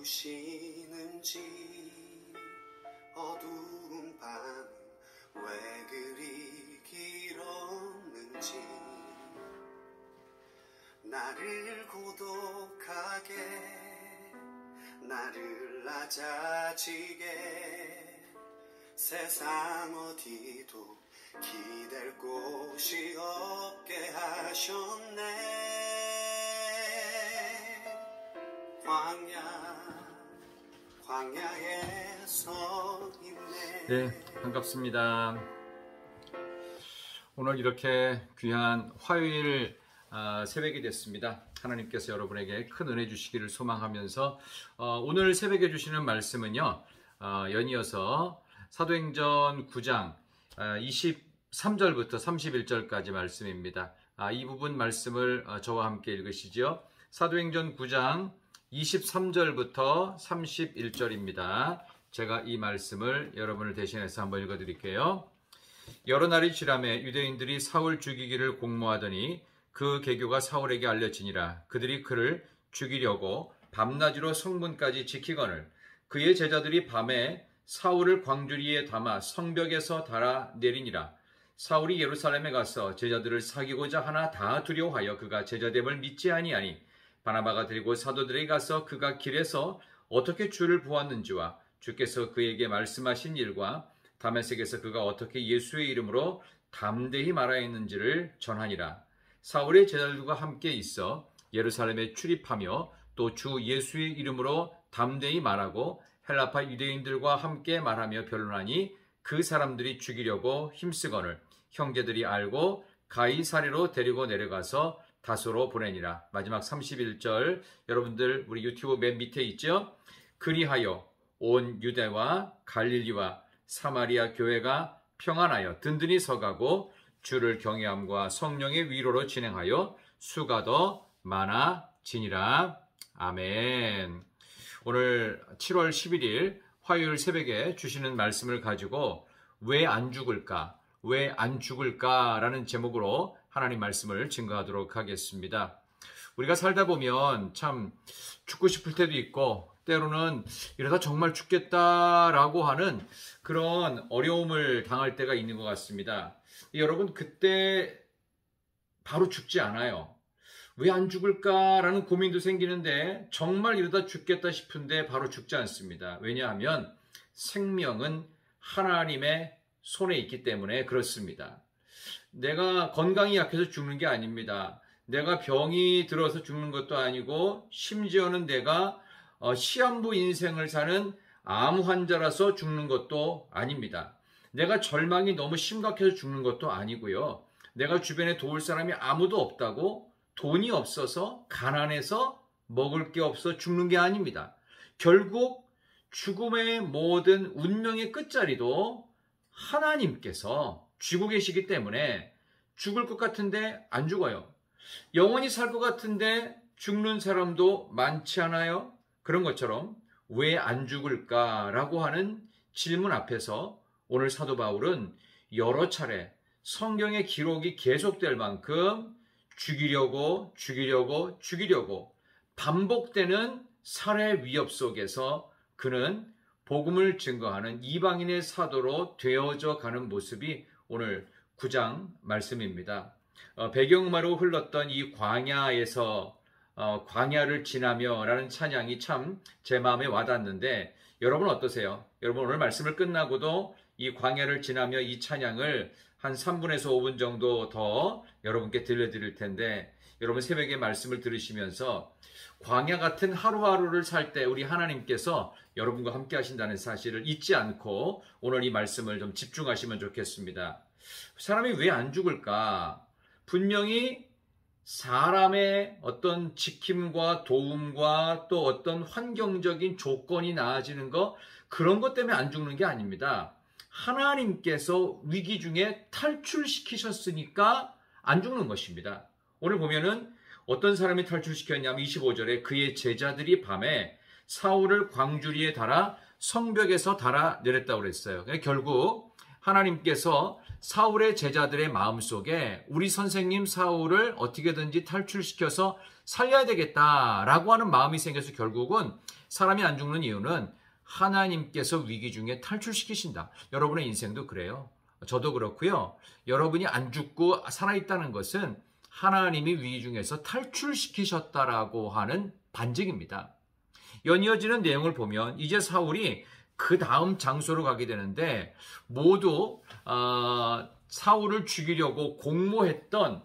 주시는지 어두운 밤은 왜 그리 길었는지 나를 고독하게 나를 낮아지게 세상 어디도 기댈 곳이 없게 하셨네. 광야에 서 있네. 네, 반갑습니다. 오늘 이렇게 귀한 화요일 새벽이 됐습니다. 하나님께서 여러분에게 큰 은혜 주시기를 소망하면서 오늘 새벽에 주시는 말씀은요, 연이어서 사도행전 9장 23절부터 31절까지 말씀입니다. 이 부분 말씀을 저와 함께 읽으시죠. 사도행전 9장 23절부터 31절입니다. 제가 이 말씀을 여러분을 대신해서 한번 읽어드릴게요. 여러 날이 지나매 유대인들이 사울 죽이기를 공모하더니 그 계교가 사울에게 알려지니라. 그들이 그를 죽이려고 밤낮으로 성문까지 지키거늘 그의 제자들이 밤에 사울을 광주리에 담아 성벽에서 달아 내리니라. 사울이 예루살렘에 가서 제자들을 사귀고자 하나 다 두려워하여 그가 제자됨을 믿지 아니하니 바나바가 데리고 사도들에게 가서 그가 길에서 어떻게 주를 보았는지와 주께서 그에게 말씀하신 일과 다메섹에서 그가 어떻게 예수의 이름으로 담대히 말하였는지를 전하니라. 사울의 제자들과 함께 있어 예루살렘에 출입하며 또 주 예수의 이름으로 담대히 말하고 헬라파 유대인들과 함께 말하며 변론하니 그 사람들이 죽이려고 힘쓰거늘 형제들이 알고 가이사랴로 데리고 내려가서 다소로 보내니라. 마지막 31절 여러분들 우리 유튜브 맨 밑에 있죠? 그리하여 온 유대와 갈릴리와 사마리아 교회가 평안하여 든든히 서가고 주를 경외함과 성령의 위로로 진행하여 수가 더 많아지니라. 아멘. 오늘 7월 11일 화요일 새벽에 주시는 말씀을 가지고 왜 안 죽을까? 왜 안 죽을까? 라는 제목으로 하나님 말씀을 증거하도록 하겠습니다. 우리가 살다 보면 참 죽고 싶을 때도 있고 때로는 이러다 정말 죽겠다라고 하는 그런 어려움을 당할 때가 있는 것 같습니다. 여러분 그때 바로 죽지 않아요. 왜 안 죽을까라는 고민도 생기는데 정말 이러다 죽겠다 싶은데 바로 죽지 않습니다. 왜냐하면 생명은 하나님의 손에 있기 때문에 그렇습니다. 내가 건강이 약해서 죽는 게 아닙니다. 내가 병이 들어서 죽는 것도 아니고 심지어는 내가 시한부 인생을 사는 암 환자라서 죽는 것도 아닙니다. 내가 절망이 너무 심각해서 죽는 것도 아니고요. 내가 주변에 도울 사람이 아무도 없다고 돈이 없어서 가난해서 먹을 게 없어 죽는 게 아닙니다. 결국 죽음의 모든 운명의 끝자리도 하나님께서 쥐고 계시기 때문에 죽을 것 같은데 안 죽어요. 영원히 살 것 같은데 죽는 사람도 많지 않아요? 그런 것처럼 왜 안 죽을까라고 하는 질문 앞에서 오늘 사도 바울은 여러 차례 성경의 기록이 계속될 만큼 죽이려고 반복되는 살해 위협 속에서 그는 복음을 증거하는 이방인의 사도로 되어져 가는 모습이 오늘 9장 말씀입니다. 배경음악으로 흘렀던 이 광야에서 광야를 지나며 라는 찬양이 참 제 마음에 와닿는데 여러분 어떠세요? 여러분 오늘 말씀을 끝나고도 이 광야를 지나며 이 찬양을 한 3분에서 5분 정도 더 여러분께 들려드릴 텐데 여러분 새벽에 말씀을 들으시면서 광야 같은 하루하루를 살 때 우리 하나님께서 여러분과 함께 하신다는 사실을 잊지 않고 오늘 이 말씀을 좀 집중하시면 좋겠습니다. 사람이 왜 안 죽을까? 분명히 사람의 어떤 지킴과 도움과 또 어떤 환경적인 조건이 나아지는 거 그런 것 때문에 안 죽는 게 아닙니다. 하나님께서 위기 중에 탈출시키셨으니까 안 죽는 것입니다. 오늘 보면은 어떤 사람이 탈출시켰냐면 25절에 그의 제자들이 밤에 사울을 광주리에 달아 성벽에서 달아 내렸다고 그랬어요. 결국 하나님께서 사울의 제자들의 마음속에 우리 선생님 사울을 어떻게든지 탈출시켜서 살려야 되겠다라고 하는 마음이 생겨서 결국은 사람이 안 죽는 이유는 하나님께서 위기 중에 탈출시키신다. 여러분의 인생도 그래요. 저도 그렇고요. 여러분이 안 죽고 살아있다는 것은 하나님이 위기 중에서 탈출시키셨다라고 하는 반증입니다. 연이어지는 내용을 보면 이제 사울이 그 다음 장소로 가게 되는데 모두 사울을 죽이려고 공모했던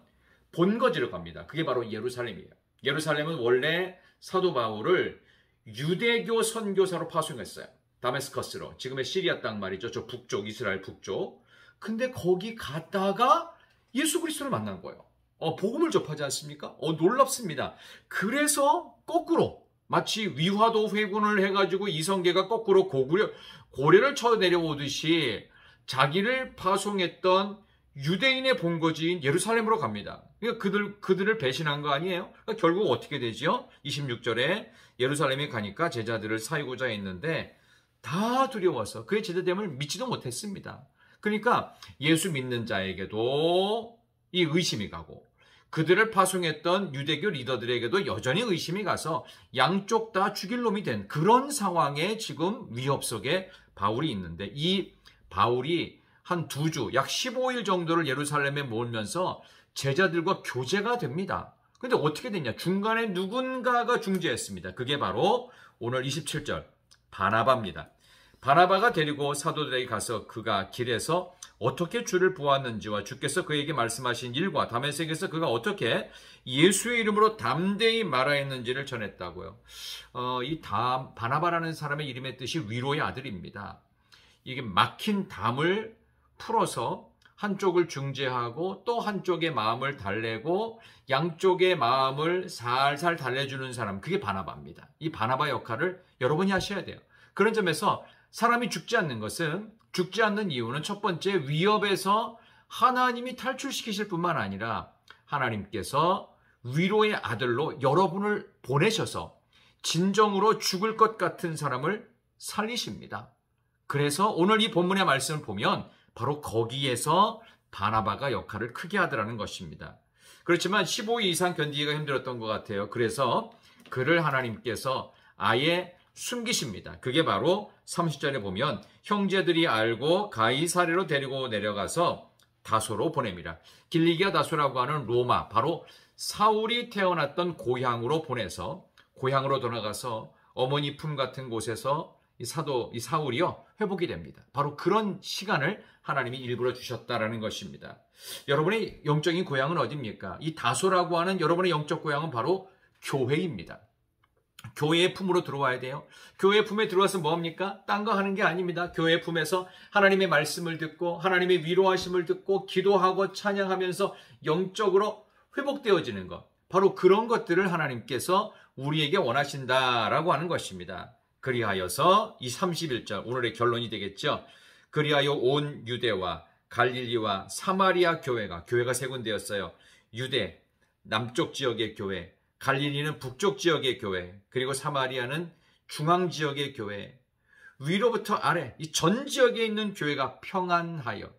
본거지로 갑니다. 그게 바로 예루살렘이에요. 예루살렘은 원래 사도 바울을 유대교 선교사로 파송했어요. 다메스커스로. 지금의 시리아 땅 말이죠. 저 북쪽, 이스라엘 북쪽. 근데 거기 갔다가 예수 그리스도를 만난 거예요. 복음을 접하지 않습니까? 놀랍습니다. 그래서 거꾸로 마치 위화도 회군을 해가지고 이성계가 거꾸로 고려를 쳐 내려오듯이 자기를 파송했던 유대인의 본거지인 예루살렘으로 갑니다. 그러니까 그들을 배신한 거 아니에요? 그러니까 결국 어떻게 되죠? 26절에 예루살렘에 가니까 제자들을 사이고자 했는데 다 두려워서 그의 제자됨을 믿지도 못했습니다. 그러니까 예수 믿는 자에게도 이 의심이 가고 그들을 파송했던 유대교 리더들에게도 여전히 의심이 가서 양쪽 다 죽일 놈이 된 그런 상황에 지금 위협 속에 바울이 있는데 이 바울이 한 2주, 약 15일 정도를 예루살렘에 모으면서 제자들과 교제가 됩니다. 근데 어떻게 됐냐? 중간에 누군가가 중재했습니다. 그게 바로 오늘 27절 바나바입니다. 바나바가 데리고 사도들에게 가서 그가 길에서 어떻게 주를 보았는지와 주께서 그에게 말씀하신 일과 다메섹에서 그가 어떻게 예수의 이름으로 담대히 말하였는지를 전했다고요. 바나바라는 사람의 이름의 뜻이 위로의 아들입니다. 이게 막힌 담을 풀어서 한쪽을 중재하고 또 한쪽의 마음을 달래고 양쪽의 마음을 살살 달래주는 사람, 그게 바나바입니다. 이 바나바 역할을 여러분이 하셔야 돼요. 그런 점에서 사람이 죽지 않는 것은, 죽지 않는 이유는 첫 번째 위협에서 하나님이 탈출시키실 뿐만 아니라 하나님께서 위로의 아들로 여러분을 보내셔서 진정으로 죽을 것 같은 사람을 살리십니다. 그래서 오늘 이 본문의 말씀을 보면 바로 거기에서 바나바가 역할을 크게 하더라는 것입니다. 그렇지만 15일 이상 견디기가 힘들었던 것 같아요. 그래서 그를 하나님께서 아예 숨기십니다. 그게 바로 30절에 보면 형제들이 알고 가이사랴로 데리고 내려가서 다소로 보냅니다. 길리기아 다소라고 하는 로마, 바로 사울이 태어났던 고향으로 보내서 고향으로 돌아가서 어머니 품 같은 곳에서 이 사울이요 회복이 됩니다. 바로 그런 시간을 하나님이 일부러 주셨다라는 것입니다. 여러분의 영적인 고향은 어디입니까? 이 다소라고 하는 여러분의 영적 고향은 바로 교회입니다. 교회의 품으로 들어와야 돼요. 교회의 품에 들어와서 뭐합니까? 딴 거 하는 게 아닙니다. 교회의 품에서 하나님의 말씀을 듣고 하나님의 위로하심을 듣고 기도하고 찬양하면서 영적으로 회복되어지는 것, 바로 그런 것들을 하나님께서 우리에게 원하신다라고 하는 것입니다. 그리하여서 이 31절 오늘의 결론이 되겠죠. 그리하여 온 유대와 갈릴리와 사마리아 교회가 세 군데였어요. 유대 남쪽 지역의 교회, 갈릴리는 북쪽 지역의 교회, 그리고 사마리아는 중앙 지역의 교회, 위로부터 아래 이 전 지역에 있는 교회가 평안하여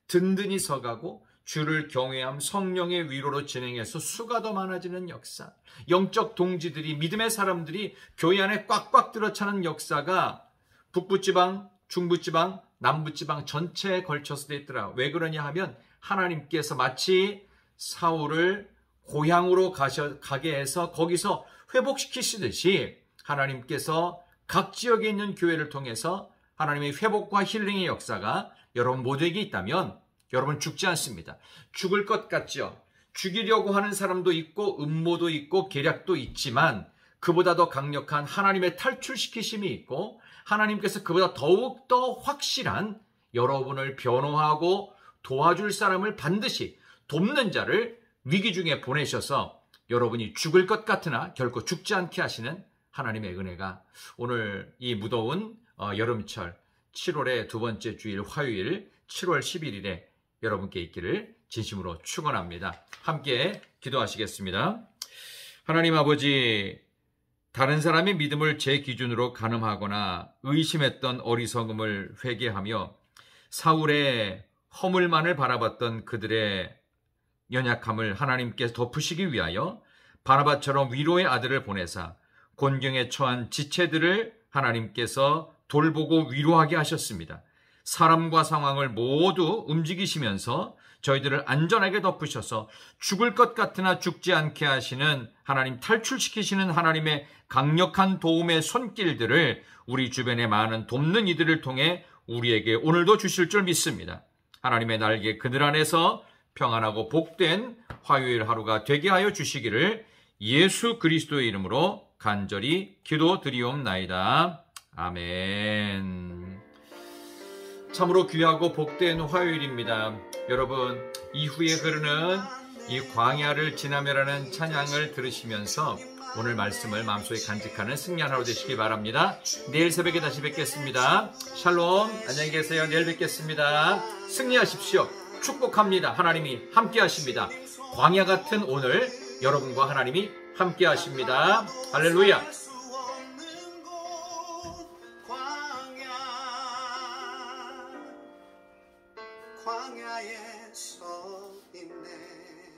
든든히 서가고 주를 경외함 성령의 위로로 진행해서 수가 더 많아지는 역사, 영적 동지들이, 믿음의 사람들이 교회 안에 꽉꽉 들어차는 역사가 북부지방, 중부지방, 남부지방 전체에 걸쳐서 됐더라. 왜 그러냐 하면 하나님께서 마치 사울을 고향으로 가게 해서 거기서 회복시키시듯이 하나님께서 각 지역에 있는 교회를 통해서 하나님의 회복과 힐링의 역사가 여러분 모두에게 있다면 여러분 죽지 않습니다. 죽을 것 같죠? 죽이려고 하는 사람도 있고 음모도 있고 계략도 있지만 그보다 더 강력한 하나님의 탈출시키심이 있고 하나님께서 그보다 더욱더 확실한 여러분을 변호하고 도와줄 사람을 반드시 돕는 자를 위기 중에 보내셔서 여러분이 죽을 것 같으나 결코 죽지 않게 하시는 하나님의 은혜가 오늘 이 무더운 여름철 7월의 두 번째 주일 화요일 7월 11일에 여러분께 있기를 진심으로 축원합니다. 함께 기도하시겠습니다. 하나님 아버지, 다른 사람의 믿음을 제 기준으로 가늠하거나 의심했던 어리석음을 회개하며 사울의 허물만을 바라봤던 그들의 연약함을 하나님께서 덮으시기 위하여 바나바처럼 위로의 아들을 보내사 곤경에 처한 지체들을 하나님께서 돌보고 위로하게 하셨습니다. 사람과 상황을 모두 움직이시면서 저희들을 안전하게 덮으셔서 죽을 것 같으나 죽지 않게 하시는 하나님, 탈출시키시는 하나님의 강력한 도움의 손길들을 우리 주변의 많은 돕는 이들을 통해 우리에게 오늘도 주실 줄 믿습니다. 하나님의 날개 그늘 안에서 평안하고 복된 화요일 하루가 되게 하여 주시기를 예수 그리스도의 이름으로 간절히 기도드리옵나이다. 아멘. 참으로 귀하고 복된 화요일입니다. 여러분, 이후에 흐르는 이 광야를 지나며라는 찬양을 들으시면서 오늘 말씀을 마음속에 간직하는 승리한 하루 되시기 바랍니다. 내일 새벽에 다시 뵙겠습니다. 샬롬, 안녕히 계세요. 내일 뵙겠습니다. 승리하십시오. 축복합니다. 하나님이 함께 하십니다. 광야 같은 오늘 여러분과 하나님이 함께 하십니다. 할렐루야. 광야에 서 있네.